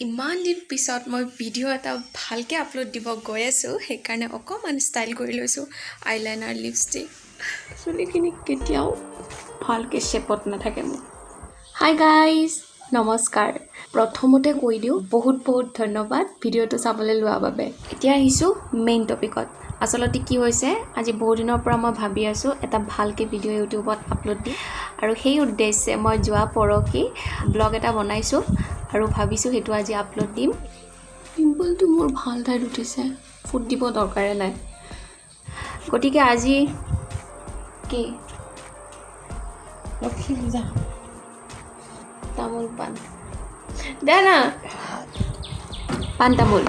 ইমান দিন পিছত মই ভিডিঅ' এটা ভালকৈ আপলোড দিব গৈ আছোঁ সেইকাৰণে অকণমান ষ্টাইল কৰি লৈছোঁ আইলাইনাৰ লিপষ্টিক চুলিখিনি কেতিয়াও ভালকৈ শ্বেপত নাথাকে মোৰ হাই গাইজ নমস্কাৰ প্ৰথমতে কৈ দিওঁ বহুত ধন্যবাদ ভিডিঅ'টো চাবলৈ লোৱাৰ বাবে এতিয়া আহিছোঁ মেইন টপিকত আচলতে কি হৈছে আজি বহুত দিনৰ পৰা মই ভাবি আছোঁ এটা ভালকৈ ভিডিঅ' ইউটিউবত আপলোড দিম আৰু সেই উদ্দেশ্যে মই যোৱা পৰহি ব্লগ এটা বনাইছোঁ আৰু ভাবিছোঁ সেইটো আজি আপলোড দিম পিম্পলটো মোৰ ভাল ঠাইত উঠিছে ফুট দিব দৰকাৰে নাই গতিকে আজি কি লক্ষী পূজা তামোল পাণ দে না পাণ তামোল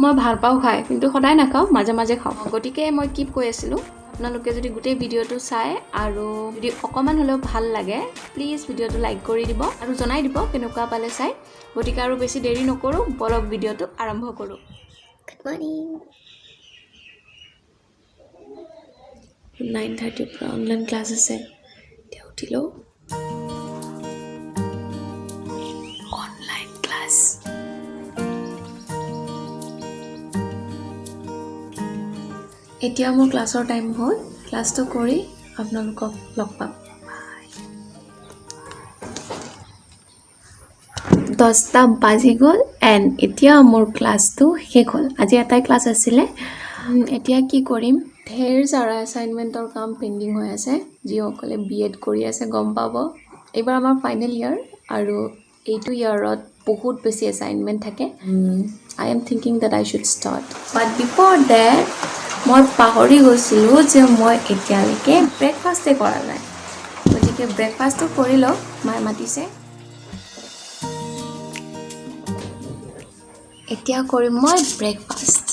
মই ভাল পাওঁ খাই কিন্তু সদায় নাখাওঁ মাজে মাজে খাওঁ গতিকে মই কি কৈ আছিলোঁ আপোনালোকে যদি গোটেই ভিডিঅ'টো চাই আৰু যদি অকণমান হ'লেও ভাল লাগে প্লিজ ভিডিঅ'টো লাইক কৰি দিব আৰু জনাই দিব কেনেকুৱা পালে চাই গতিকে আৰু বেছি দেৰি নকৰোঁ বলক ভিডিঅ'টো আৰম্ভ কৰোঁ গুড মৰ্ণিং 9:30 পৰা অনলাইন ক্লাছ আছে এতিয়া উঠিলোঁ অনলাইন ক্লাছ এতিয়া মোৰ ক্লাছৰ টাইম হ'ল ক্লাছটো কৰি আপোনালোকক লগ পাম 10টা বাজি গ'ল এণ্ড এতিয়া মোৰ ক্লাছটো শেষ হ'ল আজি এটাই ক্লাছ আছিলে এতিয়া কি কৰিম ঢেৰ সাৰা এছাইনমেণ্টৰ কাম পেণ্ডিং হৈ আছে যিসকলে BEd কৰি আছে গম পাব এইবাৰ আমাৰ ফাইনেল ইয়াৰ আৰু এইটো ইয়াৰত বহুত বেছি এছাইনমেণ্ট থাকে I am thinking that I should start but before that মই পাহৰি গৈছিলোঁ যে মই এতিয়ালৈকে ব্ৰেকফাষ্টেই কৰা নাই গতিকে ব্ৰেকফাষ্টটো কৰি লওক মায়ে মাতিছে এতিয়া কৰিম মই ব্ৰেকফাষ্ট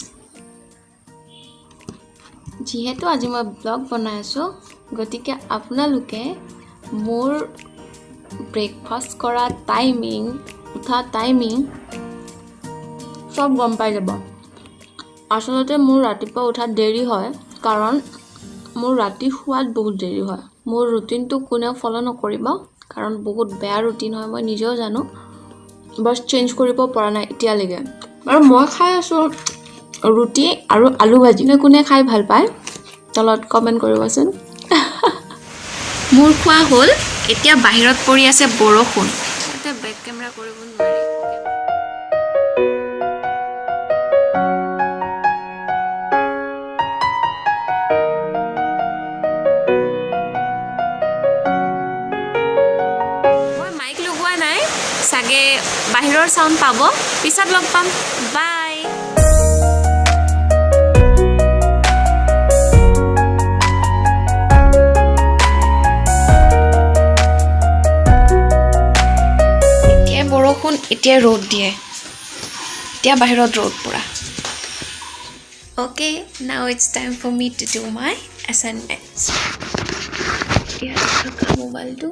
যিহেতু আজি মই ব্লগ বনাই আছোঁ গতিকে আপোনালোকে মোৰ ব্ৰেকফাষ্ট কৰা টাইমিং উঠা টাইমিং চব গম পাই যাব আচলতে মোৰ ৰাতিপুৱা উঠাত দেৰি হয় কাৰণ মোৰ ৰাতি শুৱাত বহুত দেৰি হয় মোৰ ৰুটিনটো কোনেও ফলো নকৰিব কাৰণ বহুত বেয়া ৰুটিন হয় মই নিজেও জানো বাছ চেঞ্জ কৰিব পৰা নাই এতিয়ালৈকে আৰু মই খাই আছোঁ ৰুটি আৰু আলু ভাজি কোনে খাই ভাল পায় তলত কমেণ্ট কৰিবচোন মোৰ খোৱা হ'ল এতিয়া বাহিৰত পৰি আছে বৰষুণ এতিয়া বেক কেমেৰা কৰিব নোৱাৰি চাগে বাহিৰৰ সাউণ্ড পাব পিছত লগ পাম বাই এতিয়া বৰষুণ এতিয়া ৰ'দ দিয়ে এতিয়া বাহিৰত ৰ'দ পুৰা Okay, now it's time for me to do my assignments. এতিয়া থকা মোবাইলটো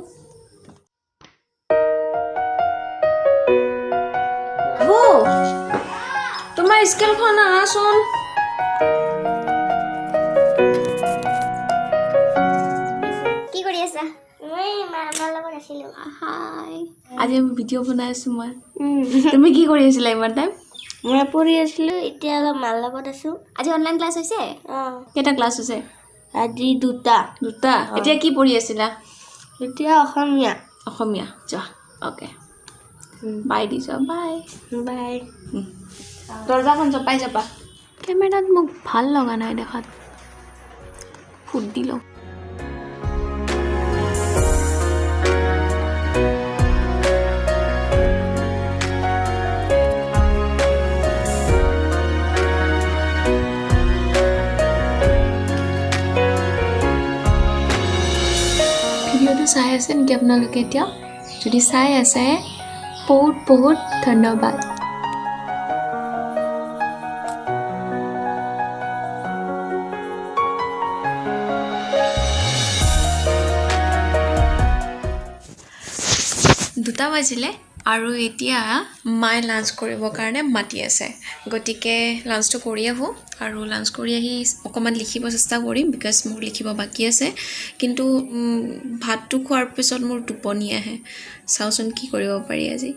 তোমাৰ স্কেলখন আহাচোন কি কৰি আছা মই মামাৰ লগত আছিলোঁ হাই আজি আমি ভিডিঅ' বনাই আছোঁ মই তুমি কি কৰি আছিলা ইমান টাইম মই পঢ়ি আছিলোঁ এতিয়া অলপ মাৰ লগত আছোঁ আজি অনলাইন ক্লাছ হৈছে অঁ কেইটা ক্লাছ হৈছে আজি দুটা এতিয়া কি পঢ়ি আছিলা এতিয়া অসমীয়া যোৱা অ'কে বাই দিছা বাই দৰজাখন জপাই যাবা কেমেৰাত মোক ভাল লগা নাই দেখাত ফুট দি লওঁ ভিডিঅ'টো চাই আছে নেকি আপোনালোকে এতিয়া যদি চাই আছে বহুত ধন্যবাদ দুটা বাজিলে আৰু এতিয়া মায়ে লাঞ্চ কৰিবৰ কাৰণে মাতি আছে গতিকে লাঞ্চটো কৰি আহোঁ আৰু লাঞ্চ কৰি আহি অকণমান লিখিব চেষ্টা কৰিম বিকজ মোৰ লিখিব বাকী আছে কিন্তু ভাতটো খোৱাৰ পিছত মোৰ টোপনি আহে চাওঁচোন কি কৰিব পাৰি আজি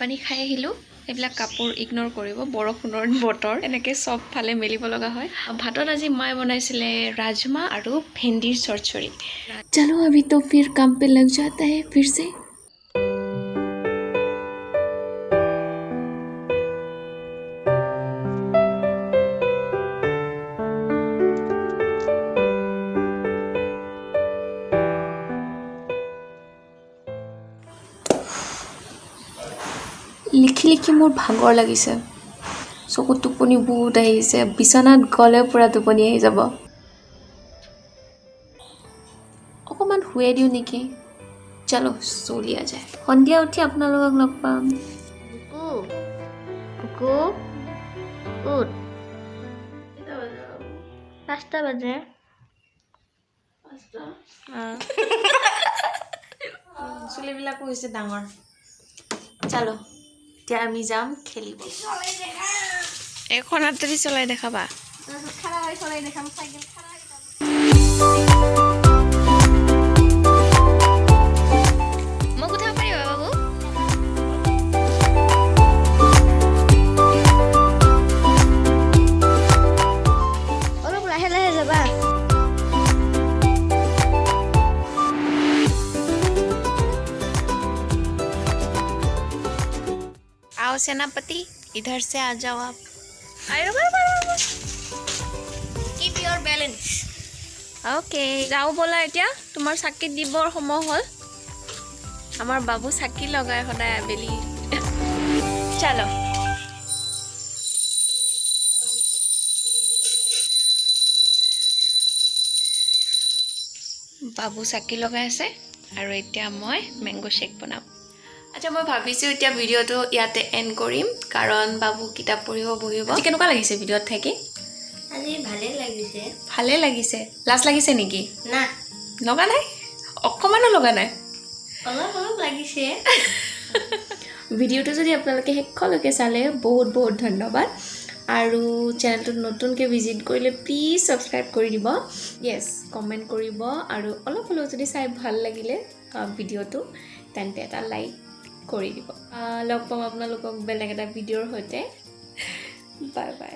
পানী খাই আহিলোঁ এইবিলাক কাপোৰ ইগন'ৰ কৰিব বৰষুণৰ বতৰ এনেকৈ চব ফালে মেলিব লগা হয় ভাতত আজি মায়ে বনাইছিলে ৰাজমা আৰু ভেন্দিৰ চৰচৰি চলো अभी तो फिर काम पे लग जाता है फिर से লিখি লিখি মোৰ ভাগৰ লাগিছে চকুত টোপনি বহুত আহিছে বিছনাত গ'লে পুৰা টোপনি আহি যাব অকণমান শুৱে দিওঁ নেকি চলো চলিয়া যায় সন্ধিয়া উঠি আপোনালোকক লগ পাম পাঁচটা বাজে চুলিবিলাকো হৈছে ডাঙৰ চলো এতিয়া আমি যাম খেলিব এখন হাতেদি চলাই দেখাবা মোক উঠাব পাৰিবা বাবু অলপ লাহে লাহে যাবা आओ सेनापति इधर से आ जाओ आप Keep your balance. ओके যাও বলা এতিয়া তোমাৰ চাকি দিবৰ সময় হ'ল আমাৰ বাবু চাকি লগায় সদায় আবেলি চলো বাবু চাকি লগাই আছে আৰু এতিয়া মই মেংগো শেক বনাম আচ্ছা মই ভাবিছোঁ এতিয়া ভিডিঅ'টো ইয়াতে এণ্ড কৰিম কাৰণ বাবু কিতাপ পঢ়িব বহিব আজি কেনেকুৱা লাগিছে ভিডিঅ'ত থাকি আজি ভালে লাগিছে লাজ লাগিছে নেকি না লগা নাই অকণমানো লগা নাই অলপ লাগিছে ভিডিঅ'টো যদি আপোনালোকে শেষলৈকে চালে বহুত বহুত ধন্যবাদ আৰু চেনেলটোত নতুনকৈ ভিজিট কৰিলে প্লিজ ছাবস্ক্ৰাইব কৰি দিব য়েছ কমেণ্ট কৰিব আৰু অলপ হ'লেও যদি চাই ভাল লাগিলে ভিডিঅ'টো তেন্তে এটা লাইক কৰি দিব লগ পাম আপোনালোকক বেলেগ এটা ভিডিঅ'ৰ সৈতে বাই বাই